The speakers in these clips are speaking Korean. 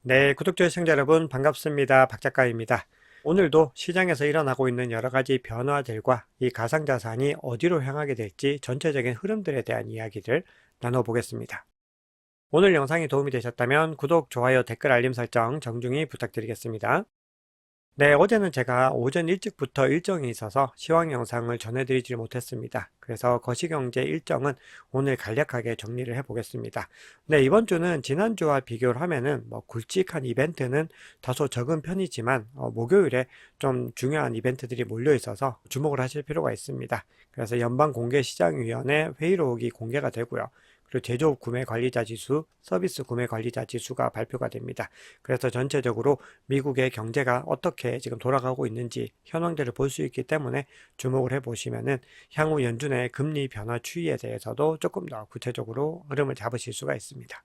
네, 구독자 시청자 여러분 반갑습니다. 박 작가입니다. 오늘도 시장에서 일어나고 있는 여러 가지 변화들과 이 가상자산이 어디로 향하게 될지 전체적인 흐름들에 대한 이야기를 나눠보겠습니다. 오늘 영상이 도움이 되셨다면 구독, 좋아요, 댓글, 알림 설정 정중히 부탁드리겠습니다. 네, 어제는 제가 오전 일찍부터 일정이 있어서 시황 영상을 전해드리지 못했습니다. 그래서 거시경제 일정은 오늘 간략하게 정리를 해보겠습니다. 네, 이번 주는 지난주와 비교를 하면은 굵직한 이벤트는 다소 적은 편이지만 목요일에 좀 중요한 이벤트들이 몰려 있어서 주목을 하실 필요가 있습니다. 그래서 연방공개시장위원회 회의록이 공개가 되고요. 그리고 제조업 구매 관리자 지수, 서비스 구매 관리자 지수가 발표가 됩니다. 그래서 전체적으로 미국의 경제가 어떻게 지금 돌아가고 있는지 현황들을 볼 수 있기 때문에 주목을 해보시면은 향후 연준의 금리 변화 추이에 대해서도 조금 더 구체적으로 흐름을 잡으실 수가 있습니다.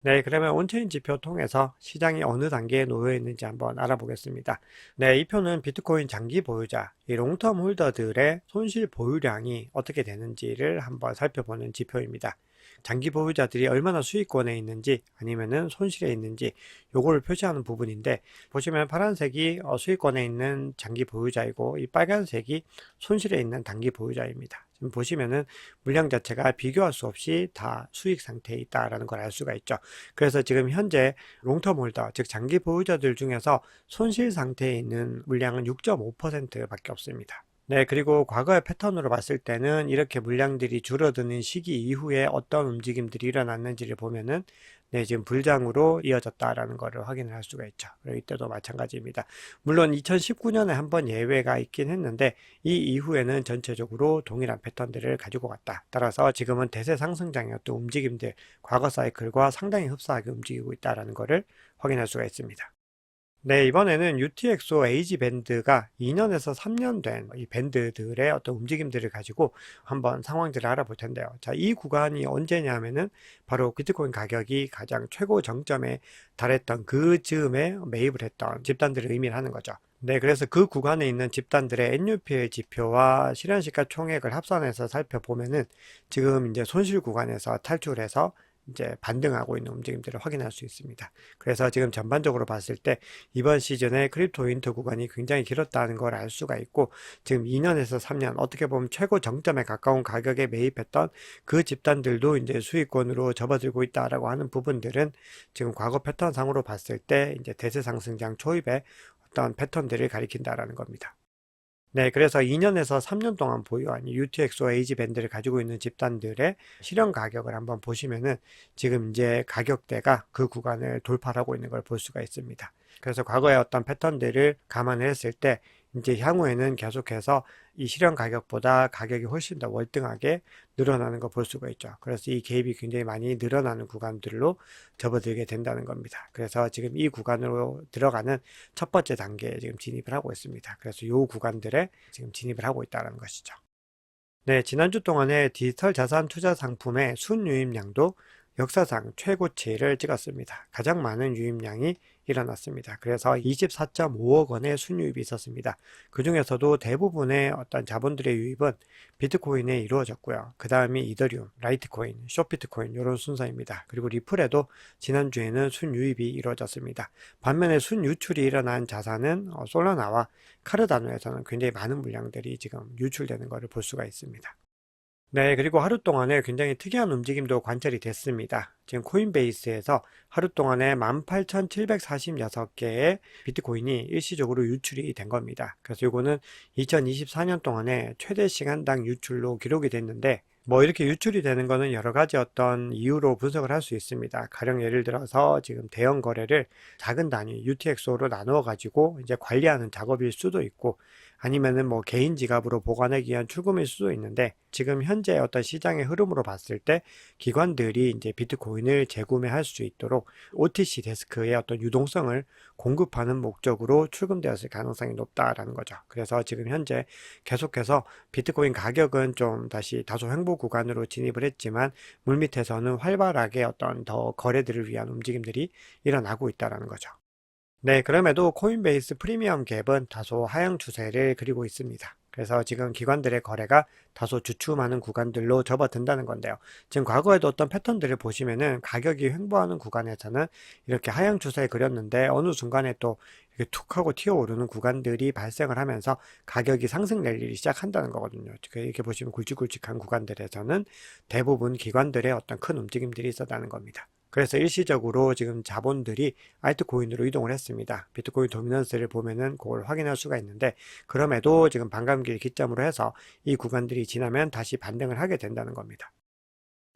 네, 그러면 온체인 지표 통해서 시장이 어느 단계에 놓여 있는지 한번 알아보겠습니다. 네, 이 표는 비트코인 장기 보유자, 이 롱텀 홀더들의 손실 보유량이 어떻게 되는지를 한번 살펴보는 지표입니다. 장기 보유자들이 얼마나 수익권에 있는지 아니면은 손실에 있는지 요거를 표시하는 부분인데, 보시면 파란색이 수익권에 있는 장기 보유자이고 이 빨간색이 손실에 있는 단기 보유자입니다. 지금 보시면은 물량 자체가 비교할 수 없이 다 수익 상태에 있다라는 걸 알 수가 있죠. 그래서 지금 현재 롱텀 홀더, 즉 장기 보유자들 중에서 손실 상태에 있는 물량은 6.5%밖에 없습니다. 네, 그리고 과거의 패턴으로 봤을 때는 이렇게 물량들이 줄어드는 시기 이후에 어떤 움직임들이 일어났는지를 보면은 네, 지금 불장으로 이어졌다라는 것을 확인을 할 수가 있죠. 그리고 이때도 마찬가지입니다. 물론 2019년에 한번 예외가 있긴 했는데 이 이후에는 전체적으로 동일한 패턴들을 가지고 갔다. 따라서 지금은 대세 상승장이었던 움직임들, 과거 사이클과 상당히 흡사하게 움직이고 있다라는 것을 확인할 수가 있습니다. 네, 이번에는 UTXO 에이지 밴드가 2년에서 3년 된 이 밴드들의 어떤 움직임들을 가지고 한번 상황들을 알아볼 텐데요. 자, 이 구간이 언제냐면은 바로 비트코인 가격이 가장 최고 정점에 달했던 그 즈음에 매입을 했던 집단들을 의미하는 거죠. 네, 그래서 그 구간에 있는 집단들의 NUPL 지표와 실현시가 총액을 합산해서 살펴보면은 지금 이제 손실 구간에서 탈출해서 이제 반등하고 있는 움직임들을 확인할 수 있습니다. 그래서 지금 전반적으로 봤을 때 이번 시즌에 크립토 윈터 구간이 굉장히 길었다는 걸 알 수가 있고, 지금 2년에서 3년 어떻게 보면 최고 정점에 가까운 가격에 매입했던 그 집단들도 이제 수익권으로 접어들고 있다라고 하는 부분들은 지금 과거 패턴상으로 봤을 때 이제 대세 상승장 초입의 어떤 패턴들을 가리킨다라는 겁니다. 네, 그래서 2년에서 3년 동안 보유한 UTXO 에이지 밴드를 가지고 있는 집단들의 실현 가격을 한번 보시면은 지금 이제 가격대가 그 구간을 돌파하고 있는 걸 볼 수가 있습니다. 그래서 과거의 어떤 패턴들을 감안을 했을 때 이제 향후에는 계속해서 이 실현 가격보다 가격이 훨씬 더 월등하게 늘어나는 걸 볼 수가 있죠. 그래서 이 갭이 굉장히 많이 늘어나는 구간들로 접어들게 된다는 겁니다. 그래서 지금 이 구간으로 들어가는 첫 번째 단계에 지금 진입을 하고 있습니다. 그래서 이 구간들에 지금 진입을 하고 있다는 것이죠. 네, 지난주 동안에 디지털 자산 투자 상품의 순유입량도 역사상 최고치를 찍었습니다. 가장 많은 유입량이 일어났습니다. 그래서 24.5억 원의 순유입이 있었습니다. 그 중에서도 대부분의 어떤 자본들의 유입은 비트코인에 이루어졌고요. 그 다음이 이더리움, 라이트코인, 쇼비트코인 이런 순서입니다. 그리고 리플에도 지난주에는 순유입이 이루어졌습니다. 반면에 순유출이 일어난 자산은 솔라나와 카르다노에서는 굉장히 많은 물량들이 지금 유출되는 것을 볼 수가 있습니다. 네, 그리고 하루 동안에 굉장히 특이한 움직임도 관찰이 됐습니다. 지금 코인베이스에서 하루 동안에 18,746개의 비트코인이 일시적으로 유출이 된 겁니다. 그래서 이거는 2024년 동안에 최대 시간당 유출로 기록이 됐는데, 뭐 이렇게 유출이 되는 거는 여러 가지 어떤 이유로 분석을 할 수 있습니다. 가령 예를 들어서 지금 대형 거래를 작은 단위 UTXO로 나누어 가지고 이제 관리하는 작업일 수도 있고, 아니면은 뭐 개인 지갑으로 보관하기 위한 출금일 수도 있는데, 지금 현재 어떤 시장의 흐름으로 봤을 때 기관들이 이제 비트코인을 재구매할 수 있도록 OTC 데스크의 어떤 유동성을 공급하는 목적으로 출금되었을 가능성이 높다라는 거죠. 그래서 지금 현재 계속해서 비트코인 가격은 좀 다시 다소 횡보 구간으로 진입을 했지만 물밑에서는 활발하게 어떤 더 거래들을 위한 움직임들이 일어나고 있다라는 거죠. 네, 그럼에도 코인베이스 프리미엄 갭은 다소 하향 추세를 그리고 있습니다. 그래서 지금 기관들의 거래가 다소 주춤하는 구간들로 접어든다는 건데요. 지금 과거에도 어떤 패턴들을 보시면은 가격이 횡보하는 구간에서는 이렇게 하향 추세에 그렸는데 어느 순간에 또 이렇게 툭 하고 튀어오르는 구간들이 발생을 하면서 가격이 상승 랠리를 시작한다는 거거든요. 이렇게 보시면 굵직굵직한 구간들에서는 대부분 기관들의 어떤 큰 움직임들이 있었다는 겁니다. 그래서 일시적으로 지금 자본들이 알트코인으로 이동을 했습니다. 비트코인 도미넌스를 보면은 그걸 확인할 수가 있는데, 그럼에도 지금 반감기를 기점으로 해서 이 구간들이 지나면 다시 반등을 하게 된다는 겁니다.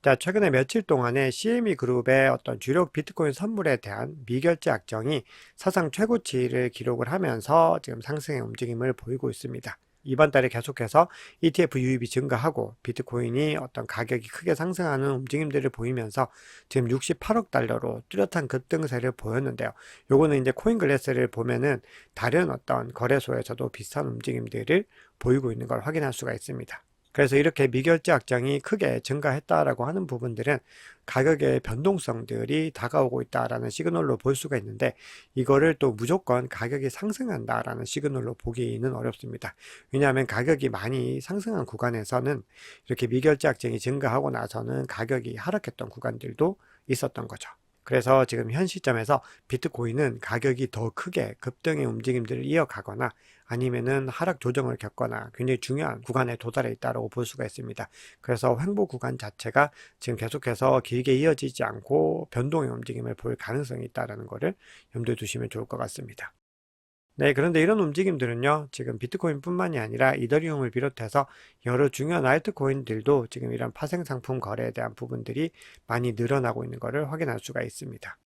자, 최근에 며칠 동안에 CME 그룹의 어떤 주력 비트코인 선물에 대한 미결제 악정이 사상 최고치를 기록을 하면서 지금 상승의 움직임을 보이고 있습니다. 이번 달에 계속해서 ETF 유입이 증가하고 비트코인이 어떤 가격이 크게 상승하는 움직임들을 보이면서 지금 68억 달러로 뚜렷한 급등세를 보였는데요. 요거는 이제 코인글래스를 보면은 다른 어떤 거래소에서도 비슷한 움직임들을 보이고 있는 걸 확인할 수가 있습니다. 그래서 이렇게 미결제 악정이 크게 증가했다라고 하는 부분들은 가격의 변동성들이 다가오고 있다라는 시그널로 볼 수가 있는데, 이거를 또 무조건 가격이 상승한다라는 시그널로 보기는 어렵습니다. 왜냐하면 가격이 많이 상승한 구간에서는 이렇게 미결제 악정이 증가하고 나서는 가격이 하락했던 구간들도 있었던 거죠. 그래서 지금 현 시점에서 비트코인은 가격이 더 크게 급등의 움직임들을 이어가거나 아니면은 하락 조정을 겪거나 굉장히 중요한 구간에 도달해 있다고 볼 수가 있습니다. 그래서 횡보 구간 자체가 지금 계속해서 길게 이어지지 않고 변동의 움직임을 볼 가능성이 있다는 것을 염두에 두시면 좋을 것 같습니다. 네, 그런데 이런 움직임들은요, 지금 비트코인뿐만이 아니라 이더리움을 비롯해서 여러 중요한 알트코인들도 지금 이런 파생 상품 거래에 대한 부분들이 많이 늘어나고 있는 것을 확인할 수가 있습니다.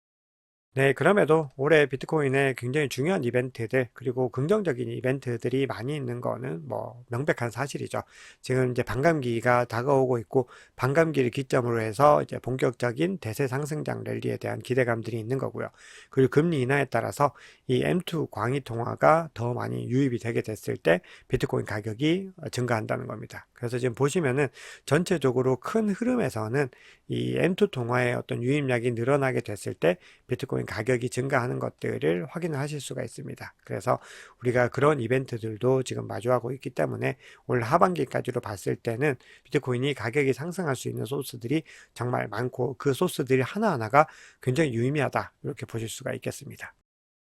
네, 그럼에도 올해 비트코인의 굉장히 중요한 이벤트들, 그리고 긍정적인 이벤트들이 많이 있는 거는 뭐 명백한 사실이죠. 지금 이제 반감기가 다가오고 있고, 반감기를 기점으로 해서 이제 본격적인 대세 상승장 랠리에 대한 기대감들이 있는 거고요. 그리고 금리 인하에 따라서 이 M2 광의 통화가 더 많이 유입이 되게 됐을 때 비트코인 가격이 증가한다는 겁니다. 그래서 지금 보시면은 전체적으로 큰 흐름에서는 이 M2 통화의 어떤 유입량이 늘어나게 됐을 때 비트코인 가격이 증가하는 것들을 확인을 하실 수가 있습니다. 그래서 우리가 그런 이벤트들도 지금 마주하고 있기 때문에 올 하반기까지로 봤을 때는 비트코인이 가격이 상승할 수 있는 소스들이 정말 많고, 그 소스들이 하나하나가 굉장히 유의미하다, 이렇게 보실 수가 있겠습니다.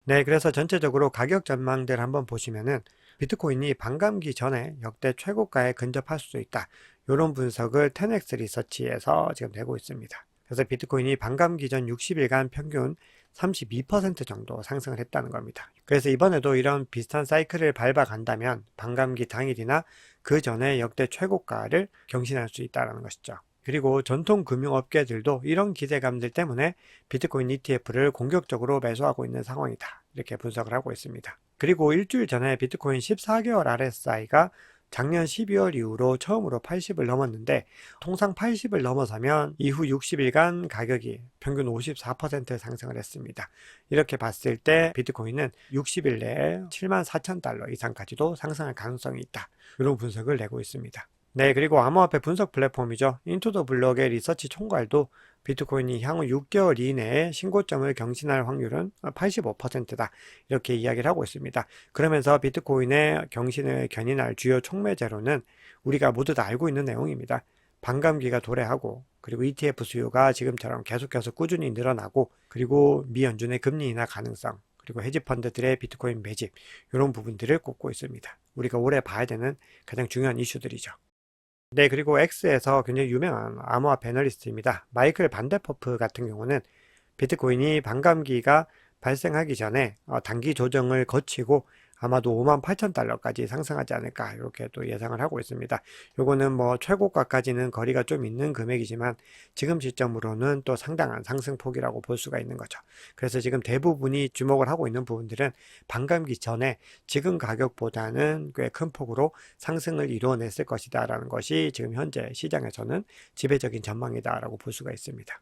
네, 그래서 전체적으로 가격 전망들 한번 보시면은 비트코인이 반감기 전에 역대 최고가에 근접할 수 있다, 이런 분석을 10X 리서치에서 지금 되고 있습니다. 그래서 비트코인이 반감기 전 60일간 평균 32% 정도 상승을 했다는 겁니다. 그래서 이번에도 이런 비슷한 사이클을 밟아간다면 반감기 당일이나 그 전에 역대 최고가를 경신할 수 있다는 것이죠. 그리고 전통 금융업계들도 이런 기대감들 때문에 비트코인 ETF를 공격적으로 매수하고 있는 상황이다, 이렇게 분석을 하고 있습니다. 그리고 일주일 전에 비트코인 14개월 RSI가 작년 12월 이후로 처음으로 80을 넘었는데, 통상 80을 넘어서면 이후 60일간 가격이 평균 54% 상승을 했습니다. 이렇게 봤을 때 비트코인은 60일 내에 74,000달러 이상까지도 상승할 가능성이 있다, 이런 분석을 내고 있습니다. 네, 그리고 암호화폐 분석 플랫폼이죠. 인투더블럭의 리서치 총괄도 비트코인이 향후 6개월 이내에 신고점을 경신할 확률은 85%다, 이렇게 이야기를 하고 있습니다. 그러면서 비트코인의 경신을 견인할 주요 촉매제로는 우리가 모두 다 알고 있는 내용입니다. 반감기가 도래하고, 그리고 ETF 수요가 지금처럼 계속해서 꾸준히 늘어나고, 그리고 미 연준의 금리 인하 가능성, 그리고 헤지펀드들의 비트코인 매집, 이런 부분들을 꼽고 있습니다. 우리가 올해 봐야 되는 가장 중요한 이슈들이죠. 네, 그리고 X에서 굉장히 유명한 암호화폐 애널리스트입니다. 마이클 반데퍼프 같은 경우는 비트코인이 반감기가 발생하기 전에 단기 조정을 거치고 아마도 58,000달러까지 상승하지 않을까, 이렇게 또 예상을 하고 있습니다. 요거는 뭐 최고가까지는 거리가 좀 있는 금액이지만 지금 시점으로는 또 상당한 상승폭이라고 볼 수가 있는 거죠. 그래서 지금 대부분이 주목을 하고 있는 부분들은 반감기 전에 지금 가격보다는 꽤 큰 폭으로 상승을 이루어냈을 것이다 라는 것이 지금 현재 시장에서는 지배적인 전망이다라고 볼 수가 있습니다.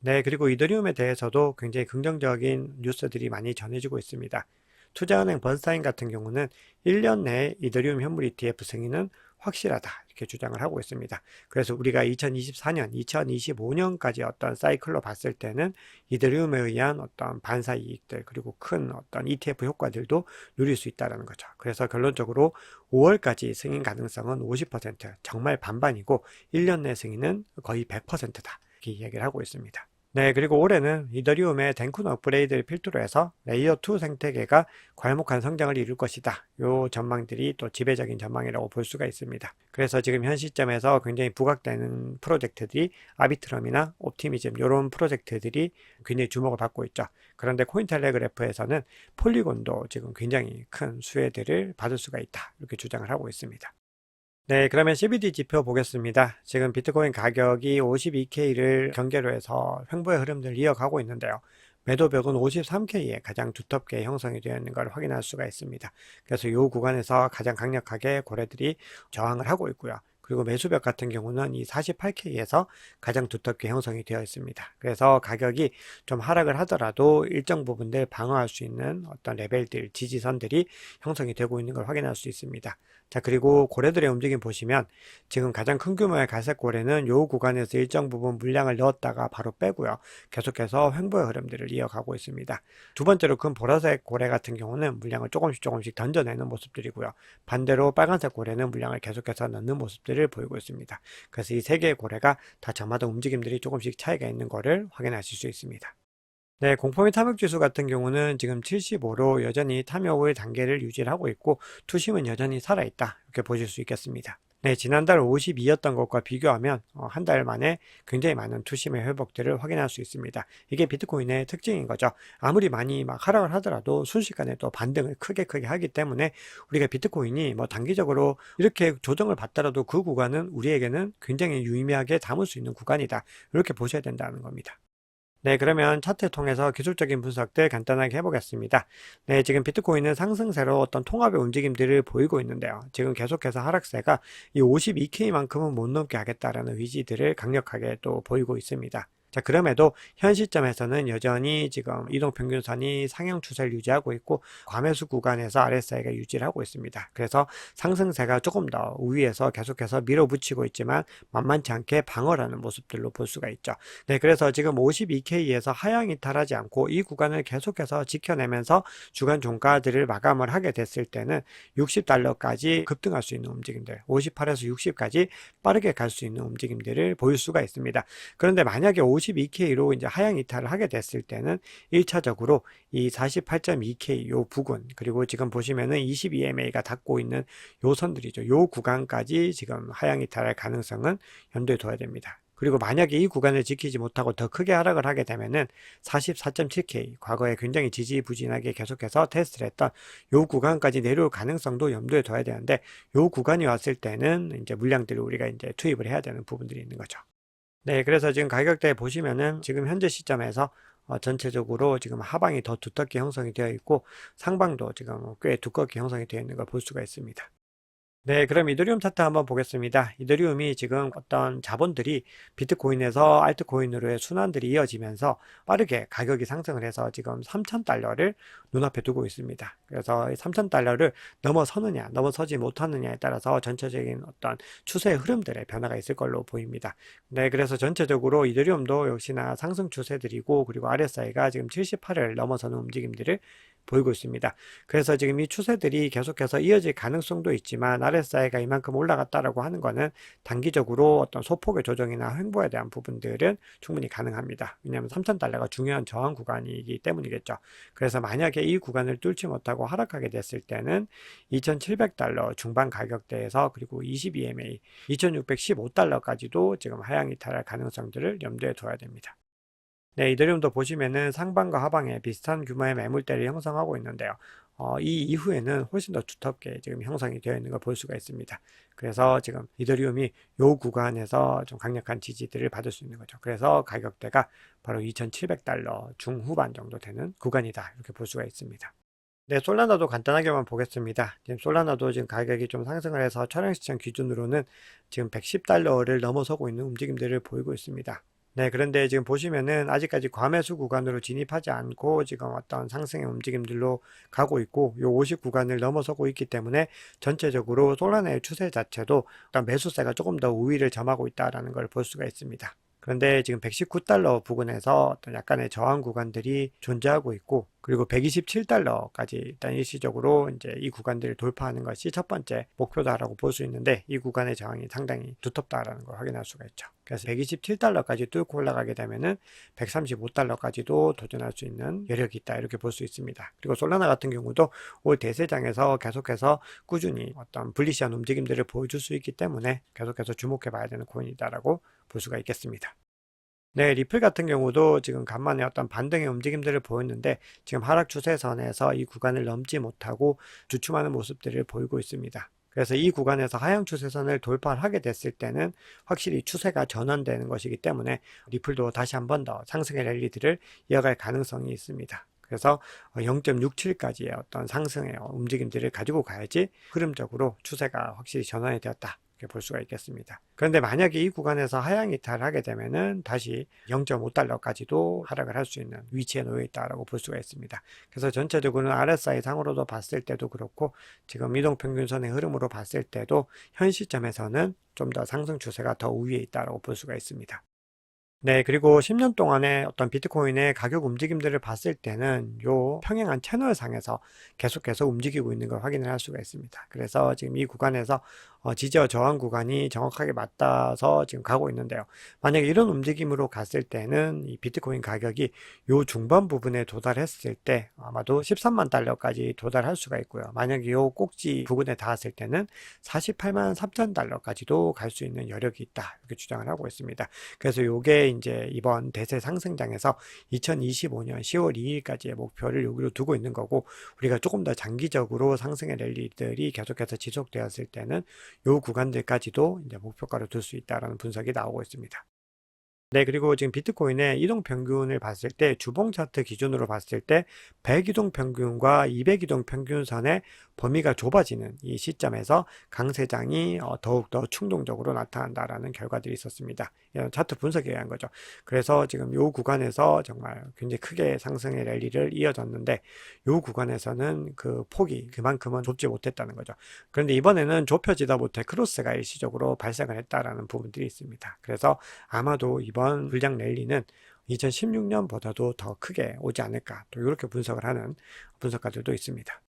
네, 그리고 이더리움에 대해서도 굉장히 긍정적인 뉴스들이 많이 전해지고 있습니다. 투자은행 번스타인 같은 경우는 1년 내에 이더리움 현물 ETF 승인은 확실하다 이렇게 주장을 하고 있습니다. 그래서 우리가 2024년, 2025년까지 어떤 사이클로 봤을 때는 이더리움에 의한 어떤 반사 이익들 그리고 큰 어떤 ETF 효과들도 누릴 수 있다는 거죠. 그래서 결론적으로 5월까지 승인 가능성은 50%, 정말 반반이고 1년 내 승인은 거의 100%다 이렇게 이야기를 하고 있습니다. 네, 그리고 올해는 이더리움의 덴쿤 업그레이드를 필두로 해서 레이어 2 생태계가 괄목한 성장을 이룰 것이다. 요 전망들이 또 지배적인 전망이라고 볼 수가 있습니다. 그래서 지금 현 시점에서 굉장히 부각되는 프로젝트들이 아비트럼이나 옵티미즘 이런 프로젝트들이 굉장히 주목을 받고 있죠. 그런데 코인텔레그래프에서는 폴리곤도 지금 굉장히 큰 수혜들을 받을 수가 있다. 이렇게 주장을 하고 있습니다. 네, 그러면 CBD 지표 보겠습니다. 지금 비트코인 가격이 52K를 경계로 해서 횡보의 흐름들을 이어가고 있는데요. 매도벽은 53K에 가장 두텁게 형성이 되어 있는 걸 확인할 수가 있습니다. 그래서 이 구간에서 가장 강력하게 고래들이 저항을 하고 있고요. 그리고 매수벽 같은 경우는 이 48K에서 가장 두텁게 형성이 되어 있습니다. 그래서 가격이 좀 하락을 하더라도 일정 부분들 방어할 수 있는 어떤 레벨들, 지지선들이 형성이 되고 있는 걸 확인할 수 있습니다. 자, 그리고 고래들의 움직임 보시면 지금 가장 큰 규모의 갈색 고래는 요 구간에서 일정 부분 물량을 넣었다가 바로 빼고요. 계속해서 횡보의 흐름들을 이어가고 있습니다. 두 번째로 큰 보라색 고래 같은 경우는 물량을 조금씩 던져내는 모습들이고요. 반대로 빨간색 고래는 물량을 계속해서 넣는 모습들을 보이고 있습니다. 그래서 이 세 개의 고래가 다 저마다 움직임들이 조금씩 차이가 있는 것을 확인하실 수 있습니다. 네, 공포미 탐욕지수 같은 경우는 지금 75로 여전히 탐욕의 단계를 유지하고 있고 투심은 여전히 살아있다 이렇게 보실 수 있겠습니다. 네, 지난달 52였던 것과 비교하면 한 달 만에 굉장히 많은 투심의 회복들을 확인할 수 있습니다. 이게 비트코인의 특징인 거죠. 아무리 많이 막 하락을 하더라도 순식간에 또 반등을 크게 하기 때문에 우리가 비트코인이 뭐 단기적으로 이렇게 조정을 받더라도 그 구간은 우리에게는 굉장히 유의미하게 담을 수 있는 구간이다. 이렇게 보셔야 된다는 겁니다. 네, 그러면 차트 통해서 기술적인 분석들 간단하게 해보겠습니다. 네, 지금 비트코인은 상승세로 어떤 통합의 움직임들을 보이고 있는데요. 지금 계속해서 하락세가 이 52K만큼은 못 넘게 하겠다라는 의지들을 강력하게 또 보이고 있습니다. 자, 그럼에도 현 시점에서는 여전히 지금 이동평균선이 상향 추세를 유지하고 있고 과매수 구간에서 RSI가 유지를 하고 있습니다. 그래서 상승세가 조금 더 우위에서 계속해서 밀어붙이고 있지만 만만치 않게 방어를 하는 모습들로 볼 수가 있죠. 네, 그래서 지금 52K에서 하향 이탈하지 않고 이 구간을 계속해서 지켜내면서 주간 종가들을 마감을 하게 됐을 때는 60달러까지 급등할 수 있는 움직임들, 58에서 60까지 빠르게 갈 수 있는 움직임들을 보일 수가 있습니다. 그런데 만약에 52K로 이제 하향 이탈을 하게 됐을 때는 1차적으로 이 48.2K 요 부근 그리고 지금 보시면은 22MA가 닿고 있는 요 선들이죠. 요 구간까지 지금 하향 이탈할 가능성은 염두에 둬야 됩니다. 그리고 만약에 이 구간을 지키지 못하고 더 크게 하락을 하게 되면은 44.7K 과거에 굉장히 지지부진하게 계속해서 테스트를 했던 요 구간까지 내려올 가능성도 염두에 둬야 되는데 요 구간이 왔을 때는 이제 물량들을 우리가 이제 투입을 해야 되는 부분들이 있는 거죠. 네, 그래서 지금 가격대 보시면은 지금 현재 시점에서 전체적으로 지금 하방이 더 두텁게 형성이 되어 있고 상방도 지금 꽤 두껍게 형성이 되어 있는 걸 볼 수가 있습니다. 네, 그럼 이더리움 차트 한번 보겠습니다. 이더리움이 지금 어떤 자본들이 비트코인에서 알트코인으로의 순환들이 이어지면서 빠르게 가격이 상승을 해서 지금 3,000달러를 눈앞에 두고 있습니다. 그래서 3,000달러를 넘어서느냐, 넘어서지 못하느냐에 따라서 전체적인 어떤 추세의 흐름들의 변화가 있을 걸로 보입니다. 네, 그래서 전체적으로 이더리움도 역시나 상승 추세들이고 그리고 RSI가 지금 78을 넘어서는 움직임들을 보이고 있습니다. 그래서 지금 이 추세들이 계속해서 이어질 가능성도 있지만 RSI가 이만큼 올라갔다라고 하는 거는 단기적으로 어떤 소폭의 조정이나 횡보에 대한 부분들은 충분히 가능합니다. 왜냐하면 3,000달러가 중요한 저항 구간이기 때문이겠죠. 그래서 만약에 이 구간을 뚫지 못하고 하락하게 됐을 때는 2,700달러 중반 가격대에서 그리고 22MA 2,615달러까지도 지금 하향 이탈할 가능성들을 염두에 둬야 됩니다. 네, 이더리움도 보시면은 상방과 하방에 비슷한 규모의 매물대를 형성하고 있는데요. 이 이후에는 훨씬 더 두텁게 지금 형성이 되어 있는 걸 볼 수가 있습니다. 그래서 지금 이더리움이 요 구간에서 좀 강력한 지지들을 받을 수 있는 거죠. 그래서 가격대가 바로 2,700달러 중후반 정도 되는 구간이다. 이렇게 볼 수가 있습니다. 네, 솔라나도 간단하게만 보겠습니다. 지금 솔라나도 지금 가격이 좀 상승을 해서 촬영 시점 기준으로는 지금 110달러를 넘어서고 있는 움직임들을 보이고 있습니다. 네, 그런데 지금 보시면은 아직까지 과매수 구간으로 진입하지 않고 지금 어떤 상승의 움직임들로 가고 있고 요 50 구간을 넘어서고 있기 때문에 전체적으로 솔라나의 추세 자체도 어떤 매수세가 조금 더 우위를 점하고 있다라는 걸 볼 수가 있습니다. 그런데 지금 119달러 부근에서 어떤 약간의 저항 구간들이 존재하고 있고, 그리고 127달러까지 일단 일시적으로 이제 이 구간들을 돌파하는 것이 첫 번째 목표다라고 볼 수 있는데, 이 구간의 저항이 상당히 두텁다라는 걸 확인할 수가 있죠. 그래서 127달러까지 뚫고 올라가게 되면은 135달러까지도 도전할 수 있는 여력이 있다, 이렇게 볼 수 있습니다. 그리고 솔라나 같은 경우도 올 대세장에서 계속해서 꾸준히 어떤 불리시한 움직임들을 보여줄 수 있기 때문에 계속해서 주목해 봐야 되는 코인이다라고 볼 수가 있겠습니다. 네, 리플 같은 경우도 지금 간만에 어떤 반등의 움직임들을 보였는데 지금 하락 추세선에서 이 구간을 넘지 못하고 주춤하는 모습들을 보이고 있습니다. 그래서 이 구간에서 하향 추세선을 돌파하게 됐을 때는 확실히 추세가 전환되는 것이기 때문에 리플도 다시 한 번 더 상승의 랠리들을 이어갈 가능성이 있습니다. 그래서 0.67까지의 어떤 상승의 움직임들을 가지고 가야지 흐름적으로 추세가 확실히 전환이 되었다, 이렇게 볼 수가 있겠습니다. 그런데 만약에 이 구간에서 하향 이탈하게 되면은 다시 0.5달러까지도 하락을 할 수 있는 위치에 놓여 있다라고 볼 수가 있습니다. 그래서 전체적으로는 RSI 상으로도 봤을 때도 그렇고 지금 이동평균선의 흐름으로 봤을 때도 현 시점에서는 좀 더 상승 추세가 더 우위에 있다라고 볼 수가 있습니다. 네, 그리고 10년 동안의 어떤 비트코인의 가격 움직임들을 봤을 때는 요 평행한 채널상에서 계속해서 움직이고 있는 걸 확인을 할 수가 있습니다. 그래서 지금 이 구간에서 지지와 저항 구간이 정확하게 맞닿아서 지금 가고 있는데요. 만약에 이런 움직임으로 갔을 때는 이 비트코인 가격이 요 중반 부분에 도달했을 때 아마도 13만 달러까지 도달할 수가 있고요. 만약에 요 꼭지 부근에 닿았을 때는 48만 3천 달러까지도 갈 수 있는 여력이 있다, 이렇게 주장을 하고 있습니다. 그래서 요게 이제 이번 대세 상승장에서 2025년 10월 2일까지의 목표를 여기로 두고 있는 거고, 우리가 조금 더 장기적으로 상승의 랠리들이 계속해서 지속되었을 때는 요 구간들까지도 이제 목표가로 둘 수 있다라는 분석이 나오고 있습니다. 네, 그리고 지금 비트코인의 이동 평균을 봤을 때 주봉 차트 기준으로 봤을 때 100 이동 평균과 200 이동 평균선의 범위가 좁아지는 이 시점에서 강세장이 더욱더 충동적으로 나타난다라는 결과들이 있었습니다. 이런 차트 분석에 의한 거죠. 그래서 지금 이 구간에서 정말 굉장히 크게 상승의 랠리를 이어졌는데 이 구간에서는 그 폭이 그만큼은 좁지 못했다는 거죠. 그런데 이번에는 좁혀지다 못해 크로스가 일시적으로 발생을 했다라는 부분들이 있습니다. 그래서 아마도 이번 불량 랠리는 2016년보다도 더 크게 오지 않을까, 또 이렇게 분석을 하는 분석가들도 있습니다.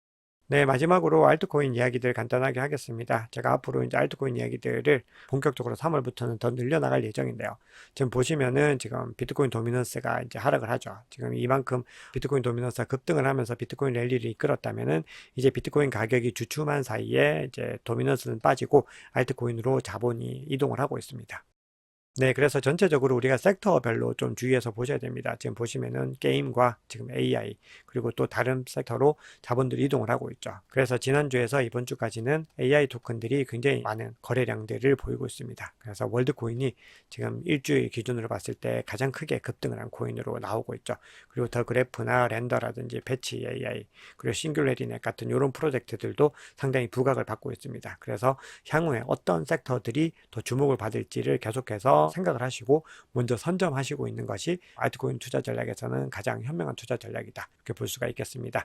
네, 마지막으로 알트코인 이야기들 간단하게 하겠습니다. 제가 앞으로 이제 알트코인 이야기들을 본격적으로 3월부터는 더 늘려나갈 예정인데요. 지금 보시면은 지금 비트코인 도미넌스가 이제 하락을 하죠. 지금 이만큼 비트코인 도미넌스가 급등을 하면서 비트코인 랠리를 이끌었다면은 이제 비트코인 가격이 주춤한 사이에 이제 도미넌스는 빠지고 알트코인으로 자본이 이동을 하고 있습니다. 네, 그래서 전체적으로 우리가 섹터별로 좀 주의해서 보셔야 됩니다. 지금 보시면은 게임과 지금 AI, 그리고 또 다른 섹터로 자본들이 이동을 하고 있죠. 그래서 지난주에서 이번 주까지는 AI 토큰들이 굉장히 많은 거래량들을 보이고 있습니다. 그래서 월드코인이 지금 일주일 기준으로 봤을 때 가장 크게 급등을 한 코인으로 나오고 있죠. 그리고 더 그래프나 렌더라든지 배치 AI, 그리고 싱귤레리넷 같은 이런 프로젝트들도 상당히 부각을 받고 있습니다. 그래서 향후에 어떤 섹터들이 더 주목을 받을지를 계속해서 생각을 하시고 먼저 선점하시고 있는 것이 알트코인 투자 전략에서는 가장 현명한 투자 전략이다, 이렇게 볼 수가 있겠습니다.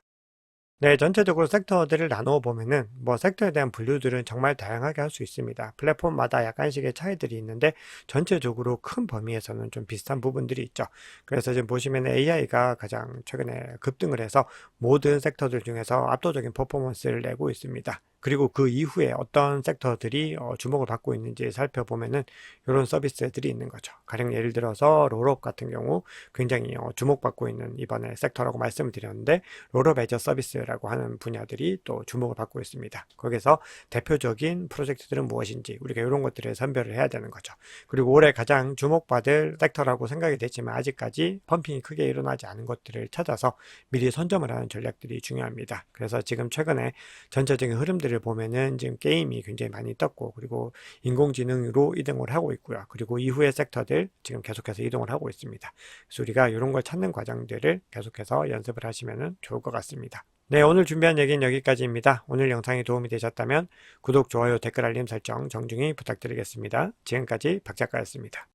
네, 전체적으로 섹터들을 나누어 보면은 뭐 섹터에 대한 분류들은 정말 다양하게 할 수 있습니다. 플랫폼마다 약간씩의 차이들이 있는데 전체적으로 큰 범위에서는 좀 비슷한 부분들이 있죠. 그래서 지금 보시면 AI가 가장 최근에 급등을 해서 모든 섹터들 중에서 압도적인 퍼포먼스를 내고 있습니다. 그리고 그 이후에 어떤 섹터들이 주목을 받고 있는지 살펴보면은 이런 서비스들이 있는 거죠. 가령 예를 들어서 롤업 같은 경우 굉장히 주목받고 있는 이번에 섹터라고 말씀을 드렸는데, 롤업 애저 서비스라고 하는 분야들이 또 주목을 받고 있습니다. 거기서 대표적인 프로젝트들은 무엇인지 우리가 이런 것들을 선별을 해야 되는 거죠. 그리고 올해 가장 주목받을 섹터라고 생각이 됐지만 아직까지 펌핑이 크게 일어나지 않은 것들을 찾아서 미리 선점을 하는 전략들이 중요합니다. 그래서 지금 최근에 전체적인 흐름들을 보면은 지금 게임이 굉장히 많이 떴고, 그리고 인공지능으로 이동을 하고 있고요. 그리고 이후의 섹터들 지금 계속해서 이동을 하고 있습니다. 그래서 우리가 이런 걸 찾는 과정들을 계속해서 연습을 하시면 좋을 것 같습니다. 네, 오늘 준비한 얘기는 여기까지입니다. 오늘 영상이 도움이 되셨다면 구독, 좋아요, 댓글 알림 설정 정중히 부탁드리겠습니다. 지금까지 박 작가였습니다.